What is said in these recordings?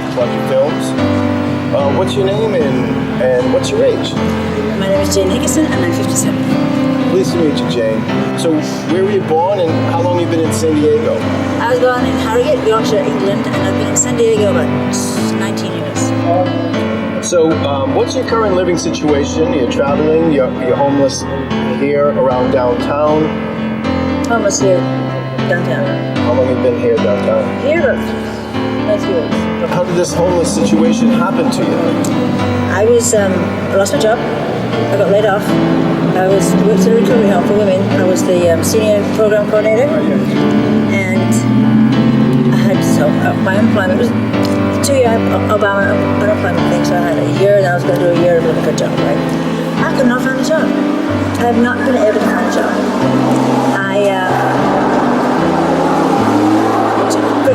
with Plunger Films. What's your name and what's your age? My name is Jane Higgison and I'm 57. Pleased to meet you, Jane. So, where were you born and how long have you been in San Diego? I was born in Harrogate, Yorkshire, England, and I've been in San Diego about 19 years. So, what's your current living situation? You're traveling, you're homeless here around downtown. Homeless here, downtown. How long have you been here downtown? Here about 9 years. How did this homeless situation happen to you? I lost my job. I got laid off. I worked at a recovery home for women. I was the senior program coordinator, and I had my unemployment was 2-year Obama unemployment thing. So I had a year, and I was going to do a year of looking for a job. Right? I could not find a job. I have not been able to find a job. I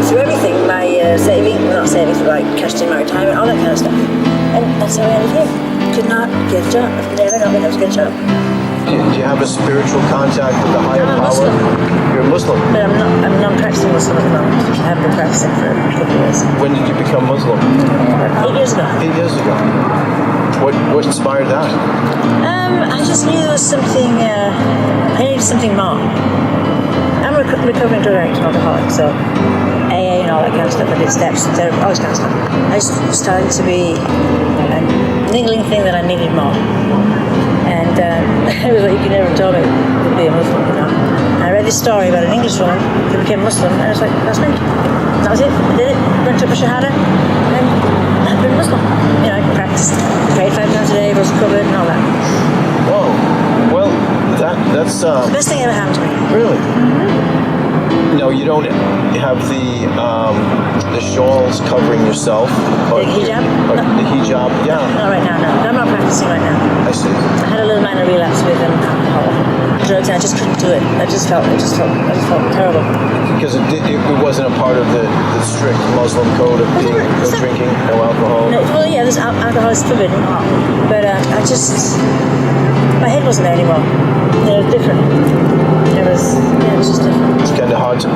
through everything, my not savings, but like cashed in my retirement, all that kind of stuff. And that's how I ended here. Could not get a job. I've never known enough to get a job. Do you have a spiritual contact with the higher I'm a power? Muslim. You're a Muslim. But I'm non-practicing Muslim at the moment. I haven't been practicing for a couple of years. When did you become Muslim? 8 years ago. 8 years ago. What inspired that? I just knew there was something, I needed something more. I'm a recovering drug addict and alcoholic, so AA and all that kind of stuff, I did steps, all this kind of stuff. I just started to be a niggling thing that I needed more. And it was like you could never have told me to be a Muslim, you know. And I read this story about an English woman who became Muslim, and I was like, that's me. That was it. I did it. Went to a Shahada, and I've been Muslim. You know, I practiced, prayed 5 times a day, was covered, and all that. Whoa. Well, that's the best thing ever happened to me. Really? No, you don't have the shawls covering yourself. The hijab? Or the hijab, yeah. Not right now, no. I'm not practicing right now. I see. I had a little minor relapse with alcohol, drugs, and I just couldn't do it. I just felt terrible. Because it wasn't a part of the strict Muslim code of no drinking, no alcohol. No, well, yeah, alcohol is forbidden, but my head wasn't there anymore. It was different. It was just different. It's kind of hard to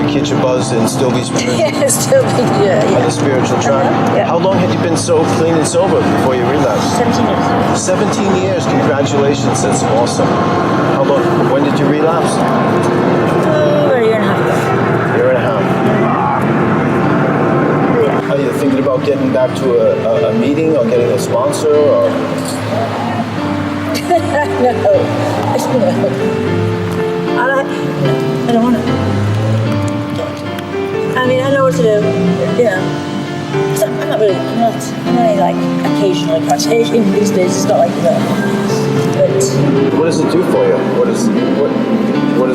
catch a buzz and still be spiritual. Yeah, still be, on the spiritual track. Yeah. How long had you been so clean and sober before you relapsed? 17 years. 17 years. Congratulations. That's awesome. How long? When did you relapse? About a year and a half ago. Year and a half. Yeah. Are you thinking about getting back to a meeting or getting a sponsor or? No. I don't want to. I mean, I know what to do. Yeah. I'm not really like occasionally partaking these days. It's not like that. But what does it do for you? What is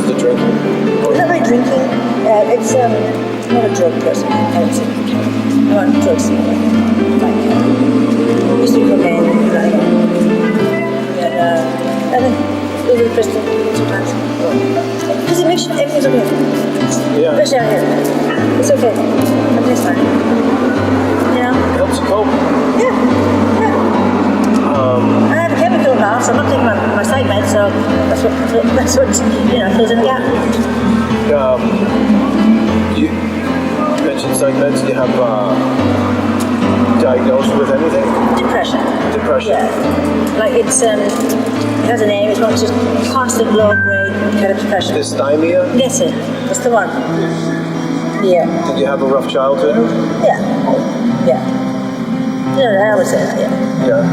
the drinking? it's not really drinking. It's I'm not a drug person. I would say I'm not drugs. Like used to do cocaine and then a little crystal sometimes. Because it makes everything's okay. Yeah. Especially out here. It's okay. Everything's fine. You know? It helps you cope. Yeah. I have a chemical now, so I'm not taking my psych meds, so that's what fills in the gap. You mentioned psych meds. Do you have diagnosed with anything? Depression. Depression. Yeah. Like it has a name. It's not just constant low grade kind of depression. Dysthymia? That's it. That's the one. Yeah. Did you have a rough childhood? Yeah. Yeah. Yeah, I would say that, yeah. Yeah.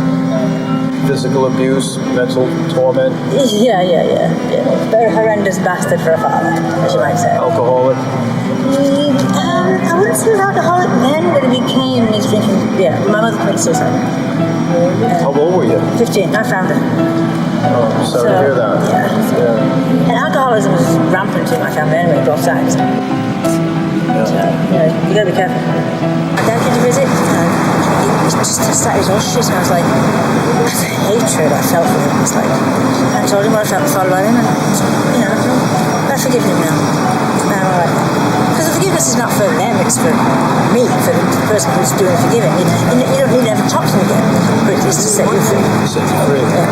Physical abuse, mental torment? Yeah. Very horrendous bastard for a father, as you might say. Alcoholic? I wouldn't say an alcoholic then, but it became his drinking. Yeah, my mother committed suicide. How old were you? 15, I found her. Oh, I'm sorry to hear that. Yeah. And alcoholism was rampant in my family anyway, both sides. So, you gotta be careful. My dad came to visit, and it just started all shit, and I was like, the hatred I felt for him. It's like, I told him what I thought about him, and, I've forgiven him now. Because the forgiveness is not for them, it's for me, for the person who's doing the forgiving. You don't need to ever talk to me again, but it's to set you free. Set you free. Yeah.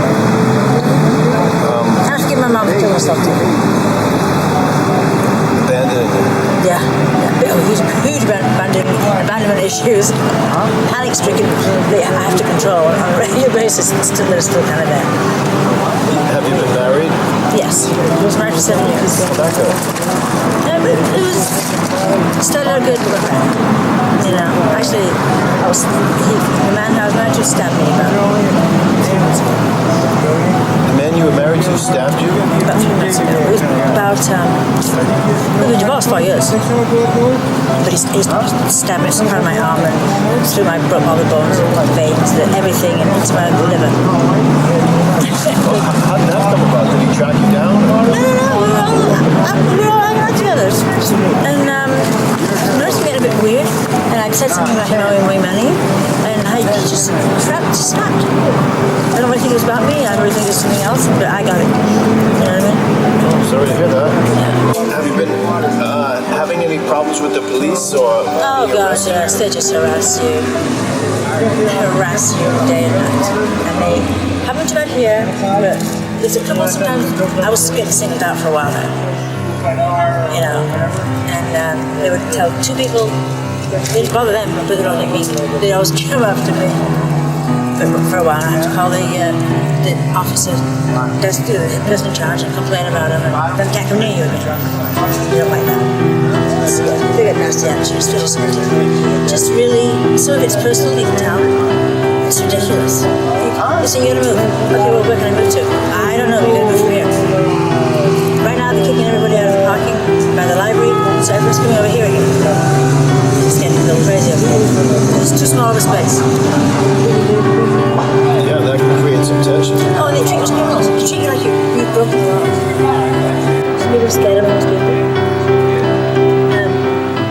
I forgive my mum for killing herself too. Bandit Yeah. Huge abandonment issues. Panic-stricken. I have to control on a regular basis. They're still kind of there. Have you been married? Yes. I was married for 7 years. How'd that go? It was started out good. You know, actually, the man I was married to stabbed me about 3 months ago. The man you were married to stabbed you? About 3 months ago. It was about, we were divorced 4 years. But he stabbed me in front of my arm and broke all the bones and veins, everything, and into my liver. How did that come about? Did he track you down? No. We were all hanging out together. And I noticed him getting a bit weird. And I'd said something about him owing me money. And he just snapped. I don't really think it was about me. I really think it was something else. But I got it. You know what I mean? Oh, I'm sorry to hear that. Yeah. Have you been having any problems with the police or? Oh gosh, yes. They just harass you. Harass you day and night. And they haven't about here, but there's a couple sometimes. I was getting singled out for a while now. You know, and they would tell 2 people, they didn't bother them, but they'd only me. They'd always come after me. But for a while, I had to call the officer, the person in charge, and complain about him. And then can't come near you if you're drunk. You don't like that. So, yeah, they get nasty attitudes. Just really, some of it's personal, you can tell. It's ridiculous. Listen, you're gonna move. Okay, well, where can I move to? I don't know, you're gonna move from here. Right now, they're kicking everybody out of the parking by the library, so everyone's coming over here again. It's getting a little crazy over here. It's too small of a space. Yeah, that can create some tension. Oh, and they treat you as criminals. They treat you like you've broken the law. Some people are scared of most people.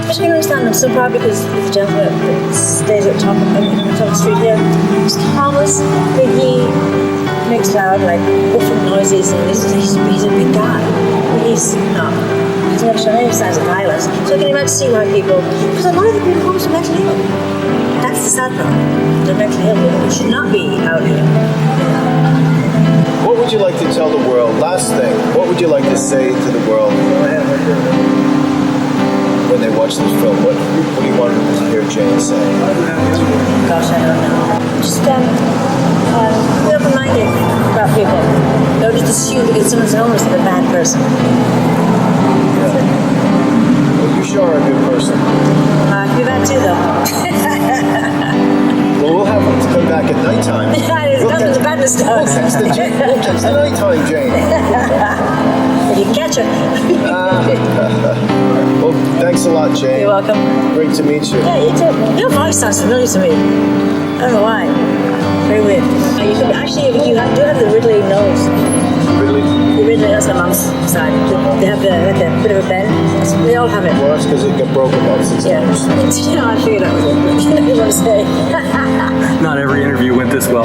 I can understand them so far because the gentleman that stays at top of the street here is harmless, but he makes loud, like, woofing noises, and he's a big guy. But he's not. He doesn't show any signs of violence. So I can imagine see why people, because a lot of the people homes are mentally ill. That's the sad part. They're mentally ill. They should not be out here. What would you like to tell the world? Last thing, what would you like to say to the world when they watch this film? What do you want to hear Jane say? Gosh, I don't know. Just be open-minded about people. Don't just assume because someone's homeless they're a bad person. Well, you sure are a good person. You're bad too, though. Well, we'll have them to come back at nighttime. It's not the badness stuff. We'll catch the nighttime, Jane. If you can catch her. Well, thanks a lot, Jane. You're welcome. Great to meet you. Yeah, you too. Your voice sounds familiar to me. I don't know why. Very weird. You could actually, you do have the Ridley nose. Really? The Ridley, that's my mom's side. They have like a bit of a bend. They all have it. Well, that's because it got broken about 6 times. You know, I figured that was it. You know what I'm saying? Not every interview went this well.